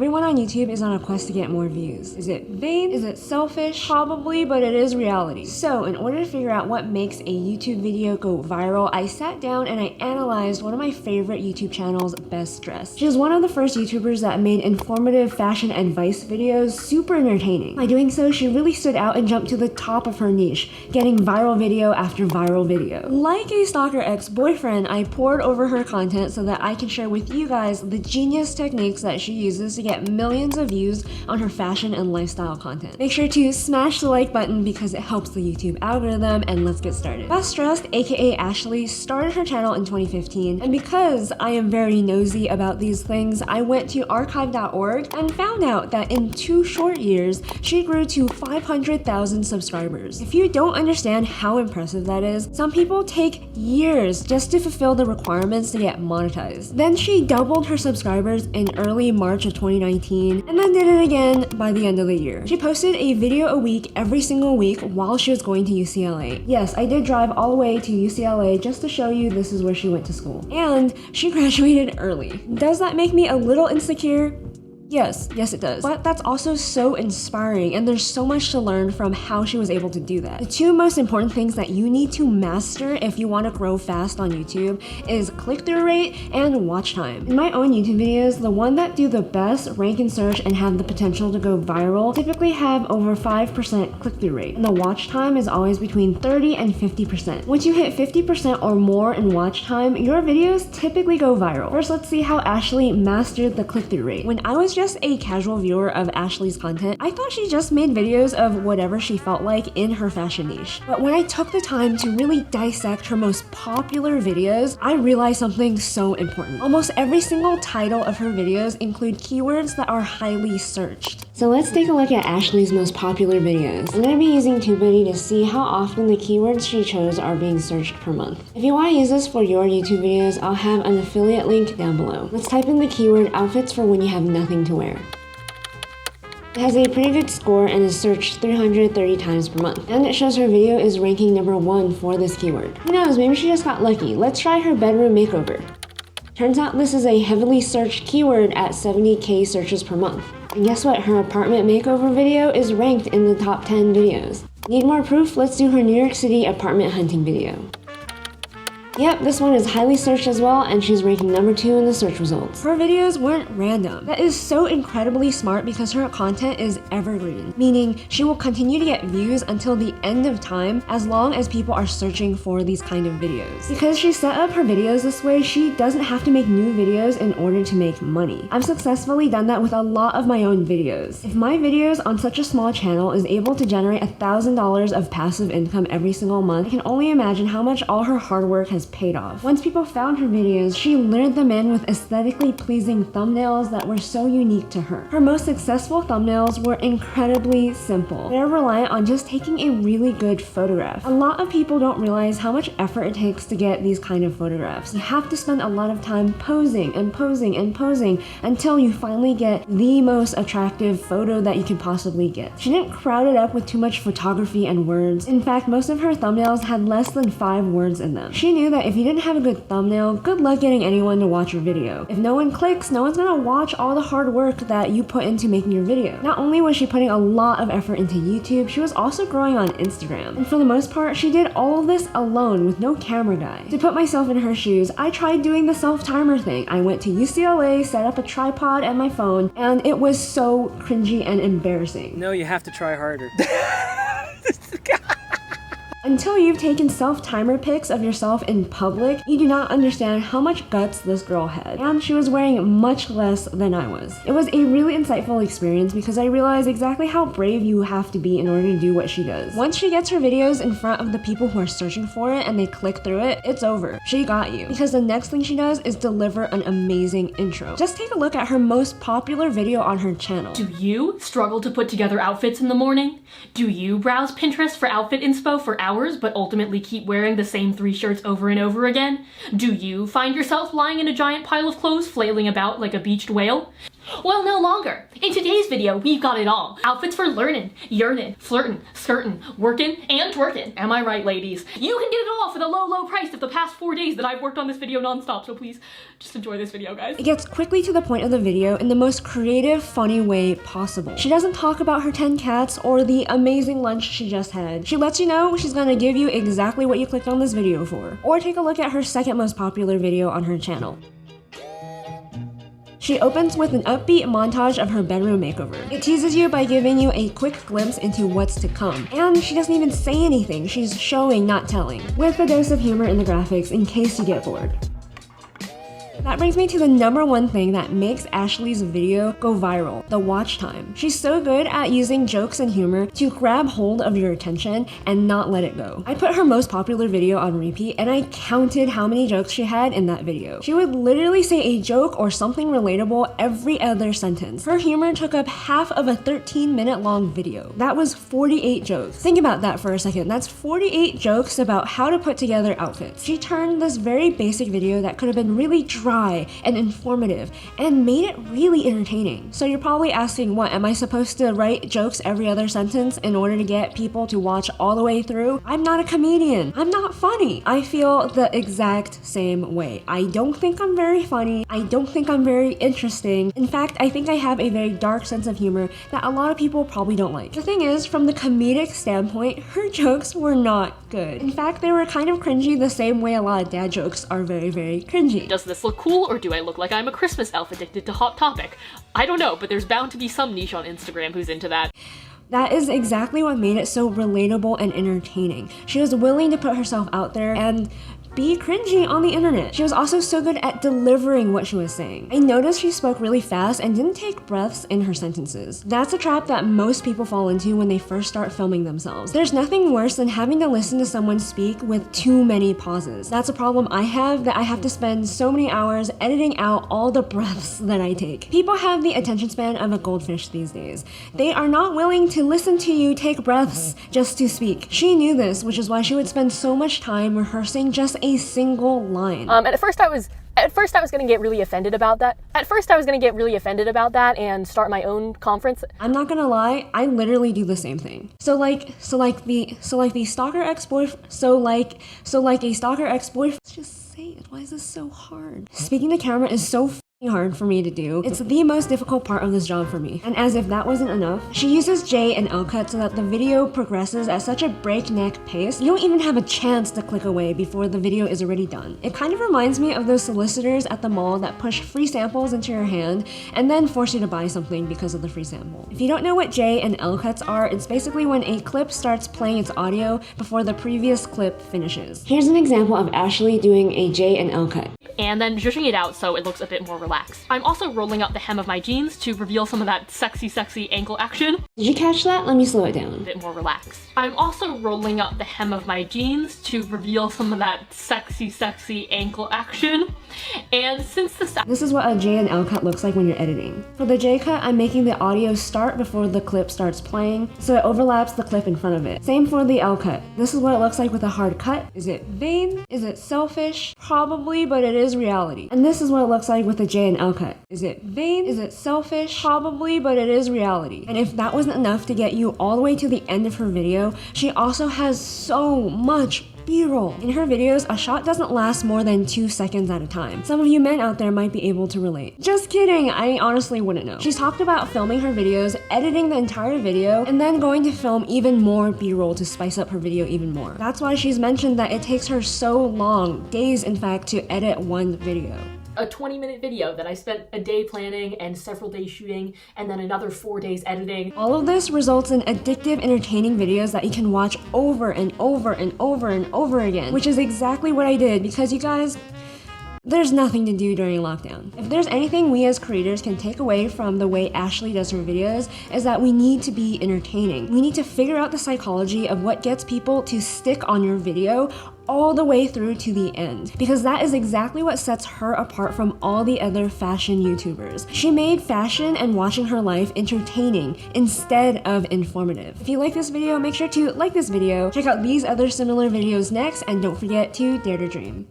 Everyone on YouTube is on a quest to get more views. Is it vain? Is it selfish? Probably, but it is reality. So in order to figure out what makes a YouTube video go viral, I sat down and I analyzed one of my favorite YouTube channels, Bestdressed. She was one of the first YouTubers that made informative fashion advice videos super entertaining. By doing so, she really stood out and jumped to the top of her niche, getting viral video after viral video. Like a stalker ex-boyfriend, I pored over her content so that I can share with you guys the genius techniques that she uses to get millions of views on her fashion and lifestyle content. Make sure to smash the like button because it helps the YouTube algorithm, and let's get started. Bestdressed, aka Ashley, started her channel in 2015, and because I am very nosy about these things, I went to archive.org and found out that in 2 short years, she grew to 500,000 subscribers. If you don't understand how impressive that is, some people take years just to fulfill the requirements to get monetized. Then she doubled her subscribers in early March of 2019, and then did it again by the end of the year. She posted a video a week every single week while she was going to UCLA. Yes, I did drive all the way to UCLA just to show you this is where she went to school. And she graduated early. Does that make me a little insecure? Yes it does. But that's also so inspiring, and there's so much to learn from how she was able to do that. The 2 most important things that you need to master if you want to grow fast on YouTube is click-through rate and watch time. In my own YouTube videos, the one that do the best rank in search and have the potential to go viral typically have over 5% click-through rate, and the watch time is always between 30 and 50%. Once you hit 50% or more in watch time, your videos typically go viral. First, let's see how Ashley mastered the click-through rate. When I was just a casual viewer of Ashley's content, I thought she just made videos of whatever she felt like in her fashion niche. But when I took the time to really dissect her most popular videos, I realized something so important. Almost every single title of her videos include keywords that are highly searched. So let's take a look at Ashley's most popular videos. I'm going to be using Tubebuddy to see how often the keywords she chose are being searched per month. If you want to use this for your YouTube videos, I'll have an affiliate link down below. Let's type in the keyword outfits for when you have nothing to wear. It has a pretty good score and is searched 330 times per month. And it shows her video is ranking number 1 for this keyword. Who knows, maybe she just got lucky. Let's try her bedroom makeover. Turns out this is a heavily searched keyword at 70K searches per month. And guess what? Her apartment makeover video is ranked in the top 10 videos. Need more proof? Let's do her New York City apartment hunting video. Yep, this one is highly searched as well, and she's ranking number 2 in the search results. Her videos weren't random. That is so incredibly smart because her content is evergreen, meaning she will continue to get views until the end of time as long as people are searching for these kind of videos. Because she set up her videos this way, she doesn't have to make new videos in order to make money. I've successfully done that with a lot of my own videos. If my videos on such a small channel is able to generate $1,000 of passive income every single month, I can only imagine how much all her hard work has paid off. Once people found her videos, she lured them in with aesthetically pleasing thumbnails that were so unique to her. Her most successful thumbnails were incredibly simple. They're reliant on just taking a really good photograph. A lot of people don't realize how much effort it takes to get these kind of photographs. You have to spend a lot of time posing and posing and posing until you finally get the most attractive photo that you can possibly get. She didn't crowd it up with too much photography and words. In fact, most of her thumbnails had less than 5 words in them. She knew that if you didn't have a good thumbnail, good luck getting anyone to watch your video. If no one clicks, no one's gonna watch all the hard work that you put into making your video. Not only was she putting a lot of effort into YouTube, she was also growing on Instagram. And for the most part, she did all of this alone with no camera guy. To put myself in her shoes, I tried doing the self-timer thing. I went to UCLA, set up a tripod and my phone, and it was so cringy and embarrassing. No, you have to try harder. Until you've taken self-timer pics of yourself in public, you do not understand how much guts this girl had. And she was wearing much less than I was. It was a really insightful experience because I realized exactly how brave you have to be in order to do what she does. Once she gets her videos in front of the people who are searching for it and they click through it, it's over. She got you. Because the next thing she does is deliver an amazing intro. Just take a look at her most popular video on her channel. Do you struggle to put together outfits in the morning? Do you browse Pinterest for outfit inspo for hours but ultimately keep wearing the same 3 shirts over and over again? Do you find yourself lying in a giant pile of clothes flailing about like a beached whale? Well, no longer. In today's video, we've got it all. Outfits for learning, yearning, flirting, skirting, working, and twerking. Am I right, ladies? You can get it all for the low, low price of the past 4 days that I've worked on this video nonstop, so please just enjoy this video, guys. It gets quickly to the point of the video in the most creative, funny way possible. She doesn't talk about her 10 cats or the amazing lunch she just had. She lets you know she's gonna give you exactly what you clicked on this video for. Or take a look at her second most popular video on her channel. She opens with an upbeat montage of her bedroom makeover. It teases you by giving you a quick glimpse into what's to come. And she doesn't even say anything, she's showing, not telling. With a dose of humor in the graphics in case you get bored. That brings me to the #1 thing that makes Ashley's video go viral, the watch time. She's so good at using jokes and humor to grab hold of your attention and not let it go. I put her most popular video on repeat and I counted how many jokes she had in that video. She would literally say a joke or something relatable every other sentence. Her humor took up half of a 13-minute long video. That was 48 jokes. Think about that for a second. That's 48 jokes about how to put together outfits. She turned this very basic video that could have been really dry and informative and made it really entertaining. So you're probably asking, what, am I supposed to write jokes every other sentence in order to get people to watch all the way through? I'm not a comedian. I'm not funny. I feel the exact same way. I don't think I'm very funny. I don't think I'm very interesting. In fact, I think I have a very dark sense of humor that a lot of people probably don't like. The thing is, from the comedic standpoint, her jokes were not good. In fact, they were kind of cringy the same way a lot of dad jokes are very, very cringy. Does this look cool, or do I look like I'm a Christmas elf addicted to Hot Topic? I don't know, but there's bound to be some niche on Instagram who's into that. That is exactly what made it so relatable and entertaining. She was willing to put herself out there and be cringy on the internet. She was also so good at delivering what she was saying. I noticed she spoke really fast and didn't take breaths in her sentences. That's a trap that most people fall into when they first start filming themselves. There's nothing worse than having to listen to someone speak with too many pauses. That's a problem I have, that I have to spend so many hours editing out all the breaths that I take. People have the attention span of a goldfish these days. They are not willing to listen to you take breaths just to speak. She knew this, which is why she would spend so much time rehearsing just a single line. And at first I was gonna get really offended about that. And start my own conference. I'm not gonna lie, I literally do the same thing. So like a stalker ex-boyfriend. Just say it. Why is this so hard? Speaking to camera is so hard for me to do. It's the most difficult part of this job for me. And as if that wasn't enough, she uses J and L cut so that the video progresses at such a breakneck pace, you don't even have a chance to click away before the video is already done. It kind of reminds me of those solicitors at the mall that push free samples into your hand and then force you to buy something because of the free sample. If you don't know what J and L cuts are, it's basically when a clip starts playing its audio before the previous clip finishes. Here's an example of Ashley doing a J and L cut. And then zhuzhing it out so it looks a bit more relaxed. I'm also rolling up the hem of my jeans to reveal some of that sexy ankle action. Did you catch that? Let me slow it down. A bit more relaxed. I'm also rolling up the hem of my jeans to reveal some of that sexy ankle action. And since this is what a J and L cut looks like when you're editing. For the J cut, I'm making the audio start before the clip starts playing, so it overlaps the clip in front of it. Same for the L cut. This is what it looks like with a hard cut. Is it vain? Is it selfish? Probably, but it is reality. And this is what it looks like with a J and L cut. Is it vain? Is it selfish? Probably, but it is reality. And if that wasn't enough to get you all the way to the end of her video, she also has so much B-roll. In her videos, a shot doesn't last more than 2 seconds at a time. Some of you men out there might be able to relate. Just kidding, I honestly wouldn't know. She's talked about filming her videos, editing the entire video, and then going to film even more B-roll to spice up her video even more. That's why she's mentioned that it takes her so long, days in fact, to edit one video. A 20-minute video that I spent a day planning and several days shooting and then another 4 days editing. All of this results in addictive, entertaining videos that you can watch over and over and over and over again, which is exactly what I did because you guys, there's nothing to do during lockdown. If there's anything we as creators can take away from the way Ashley does her videos, is that we need to be entertaining. We need to figure out the psychology of what gets people to stick on your video all the way through to the end, because that is exactly what sets her apart from all the other fashion YouTubers. She made fashion and watching her life entertaining instead of informative. If you like this video, make sure to like this video, check out these other similar videos next, and don't forget to dare to dream.